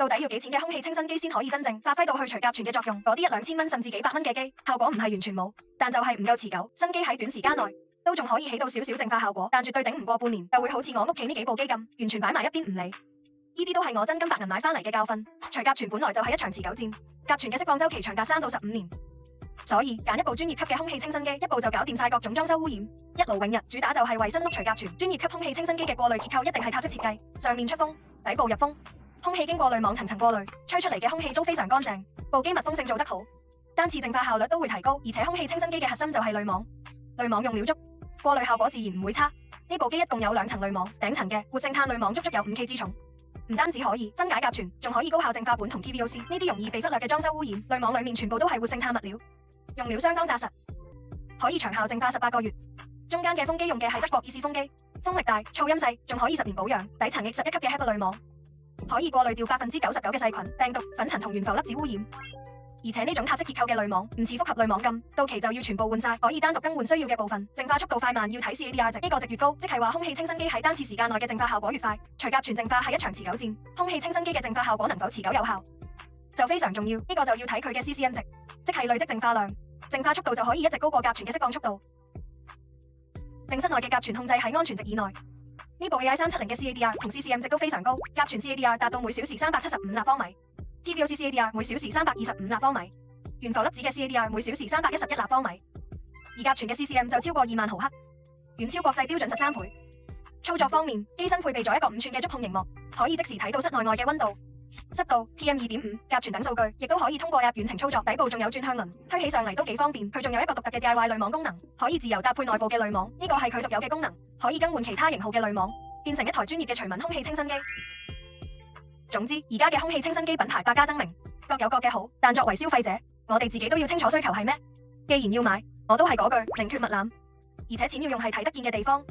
到底要幾錢嘅空氣清新機先可以真正發揮到去除甲醛嘅作用？嗰啲一兩千蚊甚至幾百蚊嘅機，效果唔係完全冇，但就係唔夠持久。新機喺短時間內都仲可以起到少少淨化效果，但絕對頂唔過半年，就會好似我屋企呢幾部機咁，完全擺埋一邊唔理。呢啲都係我真金白銀買翻嚟嘅教訓。除甲醛本來就係一場持久戰，甲醛嘅釋放周期長達3到15年，所以揀一部專業級嘅空氣清新機，一部就搞掂晒各種裝修污染，一勞永逸。主打就係為新屋除甲醛。專業級空氣清新機嘅過濾結構一定係塔式設計，上面出風，底部入風，空氣經過濾網層層過濾，吹出嚟嘅空氣都非常乾淨。部機密封性做得好，單次淨化效率都會提高，而且空氣清新機嘅核心就係濾網，濾網用料足，過濾效果自然唔會差。呢部機一共有2層濾網，頂層嘅活性炭濾網足足有5K 之重，唔單止可以分解甲醛，仲可以高效淨化苯同 TVOC 呢啲容易被忽略嘅裝修污染。濾網裡面全部都係活性炭物料，用料相當紮實，可以長效淨化18個月。中間嘅風機用嘅係德國意式風機，風力大，噪音細，仲可以10年保養。底層亦11級嘅 HEPA 濾網，可以過濾掉99%嘅細菌、病毒、粉塵同懸浮粒子污染。而且呢種塔式結構嘅濾網唔似複合濾網咁，到期就要全部換晒，可以單獨更換需要嘅部分。淨化速度快慢要睇 CADR 值，呢個值越高，即係話空氣清新機喺單次時間內嘅淨化效果越快。除甲醛淨化係一場持久戰，空氣清新機嘅淨化效果能否持久有效，就非常重要。呢個就要睇佢嘅 CCM 值，即係累積淨化量，淨化速度就可以一直高過甲醛嘅釋放速度，令室內嘅甲醛控制喺安全值以內。呢部 AI370嘅 CADR 同 CCM 值都非常高，甲醛 CADR 達到每小時375立方米。TVOC CADR 每小時325立方米，懸浮粒子嘅 CADR 每小時311立方米，而甲醛嘅 CCM 就超過2萬毫克，遠超國際標準13倍。操作方面，機身配備咗一個5寸嘅觸控螢幕，可以即時睇到室內外嘅溫度、濕度、PM2.5、甲醛等數據，亦都可以通過 App 遠程操作。底部仲有轉向輪，推起上嚟都幾方便。佢仲有一個獨特嘅 DIY 濾網功能，可以自由搭配內部嘅濾網，呢個係佢獨有嘅功能，可以更換其他型號嘅濾網，變成一台專業嘅除蚊空氣清新機。總之，而家嘅空氣清新機品牌百家爭鳴，各有各嘅好，但作為消費者，我哋自己都要清楚需求係咩。既然要買，我都係嗰句，寧缺勿濫，而且錢要用係睇得見嘅地方。